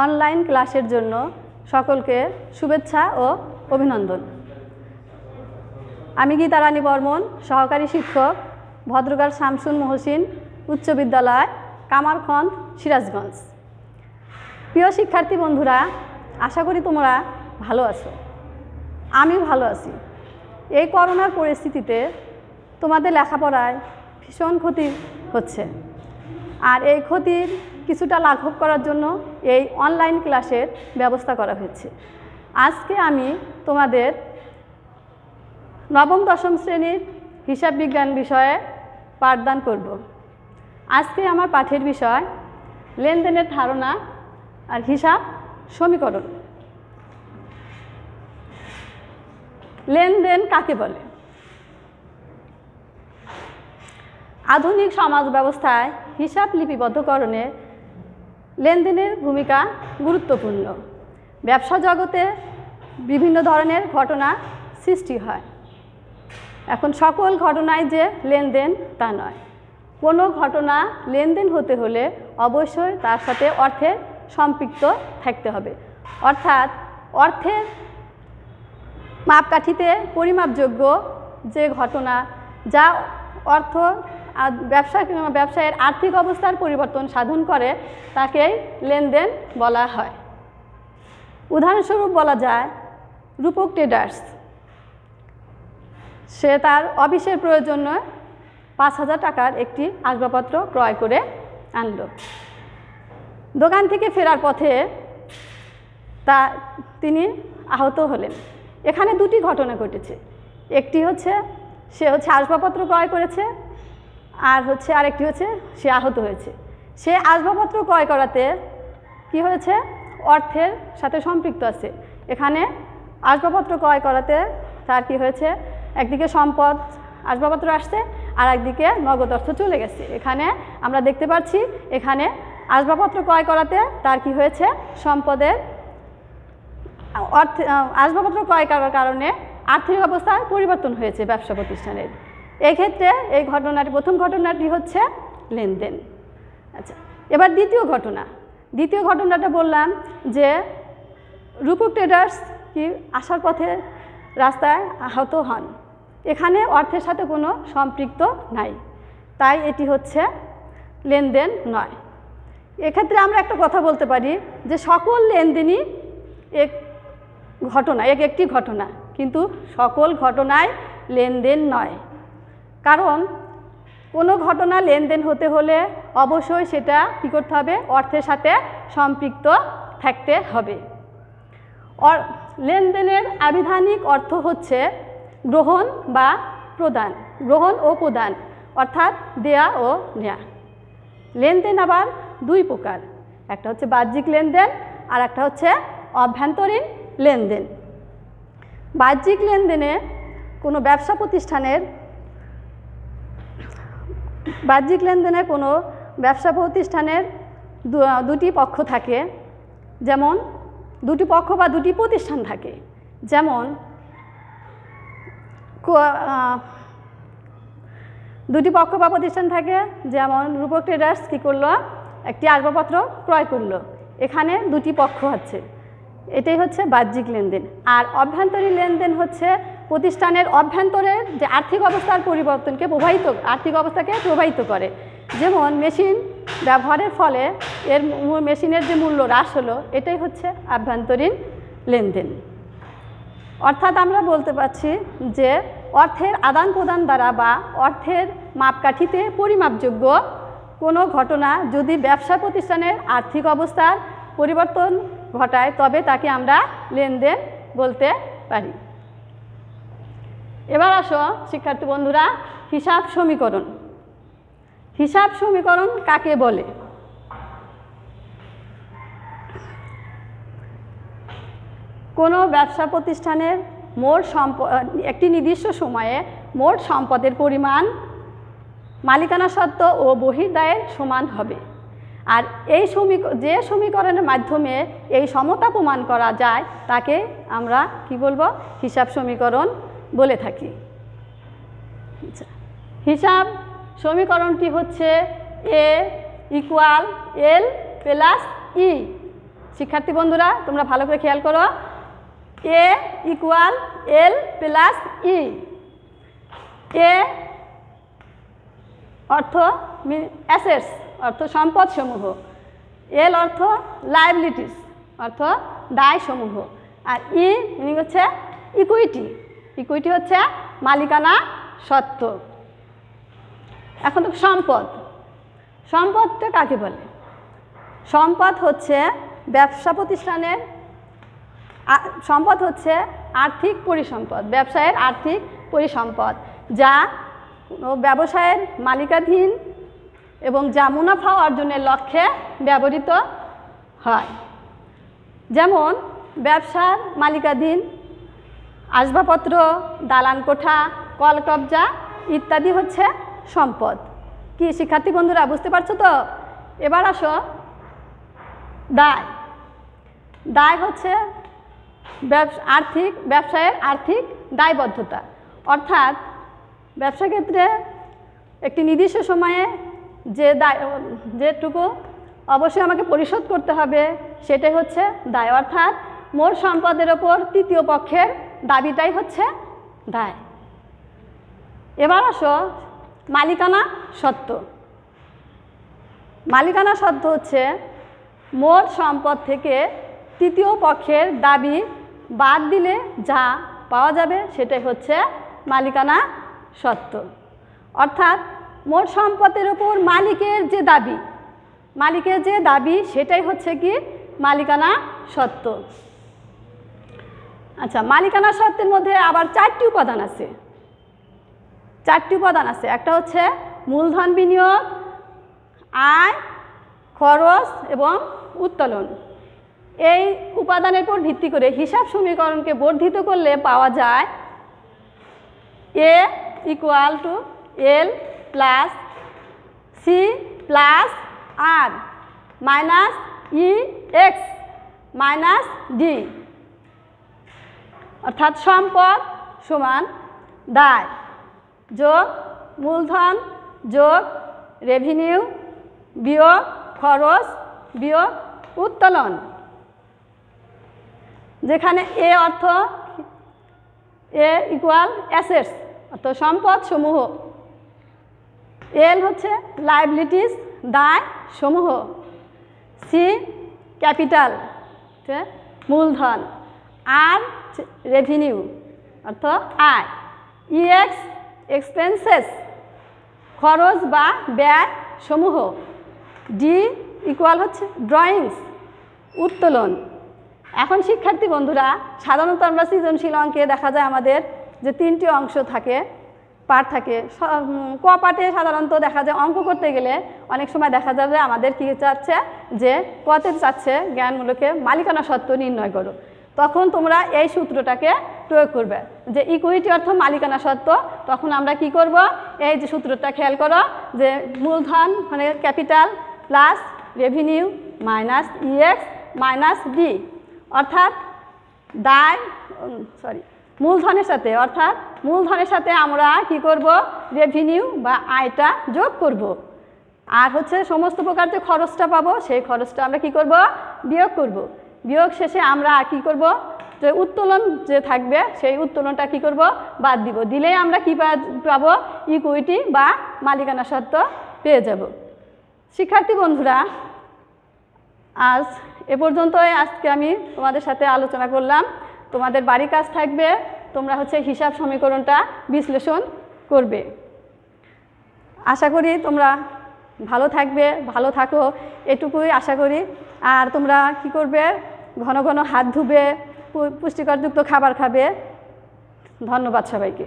Online ক্লাসের জন্য সকলকে শুভেচ্ছা ও অভিনন্দন। আমি গীতা রানী বর্মন, সহকারী শিক্ষক, ভদ্রগার শামসুল মহসিন উচ্চ বিদ্যালয়, কামারখন্দ, সিরাজগঞ্জ। প্রিয় শিক্ষার্থী বন্ধুরা, আশা করি তোমরা ভালো আছো। আমিও ভালো আছি। এই করোনার পরিস্থিতিতে তোমাদের লেখাপড়ায় ভীষণ ক্ষতি হচ্ছে, আর এই ক্ষতির কিছুটা লাঘব করার জন্য এই অনলাইন ক্লাসের ব্যবস্থা করা হয়েছে। আজকে আমি তোমাদের নবম দশম শ্রেণীর হিসাব বিজ্ঞান বিষয়ে পাঠদান করব। আজকে আমার পাঠের বিষয় লেনদেনের ধারণা আর হিসাব সমীকরণ। লেনদেন কাকে বলে? আধুনিক সমাজ ব্যবস্থায় হিসাব লিপিবদ্ধকরণে লেনদেনের ভূমিকা গুরুত্বপূর্ণ। ব্যবসা জগতে বিভিন্ন ধরনের ঘটনা সৃষ্টি হয়। এখন সকল ঘটনায় যে লেনদেন তা নয়। কোনো ঘটনা লেনদেন হতে হলে অবশ্যই তার সাথে অর্থের সম্পৃক্ত থাকতে হবে, অর্থাৎ অর্থের মাপকাঠিতে পরিমাপযোগ্য যে ঘটনা, যা অর্থ ব্যবসায়ের আর্থিক অবস্থার পরিবর্তন সাধন করে, তাকেই লেনদেন বলা হয়। উদাহরণস্বরূপ বলা যায়, রূপক ট্রেডার্স সে তার অফিসের প্রয়োজনে ৫,০০০ টাকার একটি আসবাবপত্র ক্রয় করে আনলো। দোকান থেকে ফেরার পথে তিনি আহত হলেন। এখানে দুটি ঘটনা ঘটেছে। একটি হচ্ছে সে আসবাবপত্র ক্রয় করেছে, আর আরেকটি হচ্ছে সে আহত হয়েছে। সে আসবাবপত্র ক্রয় করাতে কি হয়েছে? অর্থের সাথে সম্পৃক্ত আছে। এখানে আসবাবপত্র ক্রয় করাতে তার কি হয়েছে? একদিকে সম্পদ আসবাবপত্র আসছে, আর একদিকে নগদ অর্থ চলে গেছে। এখানে আমরা দেখতে পাচ্ছি, এখানে আসবাবপত্র ক্রয় করাতে তার কি হয়েছে? সম্পদের আসবাবপত্র ক্রয় করার কারণে আর্থিক অবস্থার পরিবর্তন হয়েছে ব্যবসা প্রতিষ্ঠানের। এই ক্ষেত্রে এই ঘটনাটি, প্রথম ঘটনাটি হচ্ছে লেনদেন। আচ্ছা, এবার দ্বিতীয় ঘটনাটা বললাম যে রূপক ট্রেডার্স কি আসার পথে রাস্তায় আহত হন। এখানে অর্থের সাথে কোনো সম্পৃক্ত নাই, তাই এটি হচ্ছে লেনদেন নয়। এক্ষেত্রে আমরা একটা কথা বলতে পারি যে সকল লেনদেনই একটি ঘটনা, কিন্তু সকল ঘটনায় লেনদেন নয়। কারণ কোনো ঘটনা লেনদেন হতে হলে অবশ্যই সেটা কী করতে হবে? অর্থের সাথে সম্পৃক্ত থাকতে হবে। লেনদেনের আবিধানিক অর্থ হচ্ছে গ্রহণ বা প্রদান, গ্রহণ ও প্রদান, অর্থাৎ দেয়া ও নেয়া। লেনদেন আবার দুই প্রকার, একটা হচ্ছে বাহ্যিক লেনদেন আর একটা হচ্ছে অভ্যন্তরীণ লেনদেন। বাহ্যিক লেনদেনে কোনো ব্যবসা প্রতিষ্ঠানের দুটি পক্ষ থাকে, যেমন দুটি পক্ষ বা দুটি প্রতিষ্ঠান থাকে। যেমন দুটি পক্ষ বা প্রতিষ্ঠান থাকে, যেমন রূপক ট্রেডার্স কী করলো? একটি আসবাবপত্র ক্রয় করলো। এখানে দুটি পক্ষ আছে, এটাই হচ্ছে বাহ্যিক লেনদেন। আর অভ্যন্তরীণ লেনদেন হচ্ছে প্রতিষ্ঠানের অভ্যন্তরের যে আর্থিক অবস্থার পরিবর্তনকে আর্থিক অবস্থাকে প্রভাবিত করে। যেমন মেশিন ব্যবহারের ফলে মেশিনের যে মূল্য হ্রাস হলো, এটাই হচ্ছে আভ্যন্তরীণ লেনদেন। অর্থাৎ আমরা বলতে পারছি যে অর্থের আদান প্রদান দ্বারা বা অর্থের মাপকাঠিতে পরিমাপযোগ্য কোনো ঘটনা যদি ব্যবসা প্রতিষ্ঠানের আর্থিক অবস্থার পরিবর্তন ঘটায়, তবে তাকে আমরা লেনদেন বলতে পারি। এবার আসো শিক্ষার্থী বন্ধুরা, হিসাব সমীকরণ। হিসাব সমীকরণ কাকে বলে? কোনো ব্যবসা প্রতিষ্ঠানের একটি নির্দিষ্ট সময়ে মোট সম্পদের পরিমাণ মালিকানা সত্ত্ব ও বহির্দায়ের সমান হবে। আর যে সমীকরণের মাধ্যমে এই সমতা প্রমাণ করা যায়, তাকে আমরা কি বলবো? হিসাব সমীকরণ বলে থাকি। হিসাব সমীকরণটি হচ্ছে A = L + E শিক্ষার্থী বন্ধুরা তোমরা ভালো করে খেয়াল করো, এ ইকুয়াল এল প্লাস ই। এ অর্থ অ্যাসেটস অর্থ সম্পদ সমূহ, এল অর্থ লায়াবিলিটিস অর্থ দায় সমূহ, আর ই মিনিং হচ্ছে ইকুইটি। ইকুইটি হচ্ছে মালিকানা সত্ত্ব। এখন তো সম্পদ, সম্পদটা কাকে বলে? সম্পদ হচ্ছে ব্যবসা প্রতিষ্ঠানের, সম্পদ হচ্ছে আর্থিক পরিসম্পদ, ব্যবসায়ের আর্থিক পরিসম্পদ যা ব্যবসায়ের মালিকাধীন এবং যা মুনাফা অর্জনের লক্ষ্যে ব্যবহৃত হয়। যেমন ব্যবসার মালিকাধীন আসবাবপত্র, দালান কোঠা, কলকবজা ইত্যাদি হচ্ছে সম্পদ। কি শিক্ষার্থী বন্ধুরা বুঝতে পারছো তো? এবার আসো দায়। দায় হচ্ছে ব্যবসায়ের আর্থিক দায়বদ্ধতা, অর্থাৎ ব্যবসা ক্ষেত্রে একটি নির্দিষ্ট সময়ে যেটুকু অবশ্যই আমাকে পরিশোধ করতে হবে সেটাই হচ্ছে দায়, অর্থাৎ মোট সম্পদের ওপর তৃতীয় পক্ষের দাবিটাই হচ্ছে দায়। এবার আসো মালিকানা সত্ত্ব। মালিকানা সত্ত্ব হচ্ছে মোট সম্পদ থেকে তৃতীয় পক্ষের দাবি বাদ দিলে যা পাওয়া যাবে সেটাই হচ্ছে মালিকানা সত্ত্ব। অর্থাৎ মোট সম্পদের উপর মালিকের যে দাবি সেটাই হচ্ছে কি মালিকানা সত্ত্ব। আচ্ছা, মালিকানা সত্ত্বের মধ্যে আবার চারটি উপাদান আছে। একটা হচ্ছে মূলধন বিনিয়োগ, আয়, খরচ এবং উত্তোলন। এই উপাদানের উপর ভিত্তি করে হিসাব সমীকরণকে বর্ধিত করলে পাওয়া যায় A equal to L plus C plus R minus E X minus D, অর্থাৎ সম্পদ সমান দায় যোগ মূলধন যোগ রেভিনিউ বিয়োগ খরচ বিয়োগ উত্তোলন, যেখানে এ অর্থ এ ইকুয়াল অ্যাসেটস অর্থ সম্পদ সমূহ, এল হচ্ছে লায়াবিলিটিস দায় সমূহ, সি ক্যাপিটাল মূলধন, আর রেভিনিউ অর্থ আয়, ইএক্স এক্সপেন্সেস খরচ বা ব্যয় সমূহ, ডি ইকুয়াল হচ্ছে ড্রয়িংস উত্তোলন। এখন শিক্ষার্থী বন্ধুরা সাধারণত আমরা সৃজনশীল অঙ্কে দেখা যায় আমাদের যে তিনটি অংশ থাকে, পার্ট থাকে। ক পার্টে সাধারণত দেখা যায় অঙ্ক করতে গেলে অনেক সময় দেখা যাবে আমাদের কী চাচ্ছে যে কতে চাচ্ছে জ্ঞানমূলকে মালিকানা সত্ত্ব নির্ণয় করো, তখন তোমরা এই সূত্রটাকে প্রয়োগ করবে যে ইকুইটি অর্থ মালিকানা সত্ত্ব। তখন আমরা কি করব, এই যে সূত্রটা খেয়াল করো যে মূলধন মানে capital plus revenue minus EX minus D, অর্থাৎ মূলধনের সাথে আমরা কি করব রেভিনিউ বা আয়টা যোগ করব, আর হচ্ছে সমস্ত প্রকার যে খরচটা পাবো সেই খরচটা আমরা কি করব বিয়োগ করব। বিয়োগ শেষে আমরা কি করব যে উত্তোলন যে থাকবে সেই উত্তোলনটা কি করব বাদ দিব, দিলেই আমরা কি পাবো ইকুইটি বা মালিকানা সত্ত্ব পেয়ে যাব। শিক্ষার্থী বন্ধুরা আজ এ পর্যন্তই আজকে আমি তোমাদের সাথে আলোচনা করলাম। তোমাদের বাড়ির কাজ থাকবে, তোমরা হচ্ছে হিসাব সমীকরণটা বিশ্লেষণ করবে। আশা করি তোমরা ভালো থাকবে, ভালো থাকো এটুকুই আশা করি। আর তোমরা কি করবে, ঘন ঘন হাত ধুবে, পুষ্টিকরযুক্ত খাবার খাবে। ধন্যবাদ সবাইকে।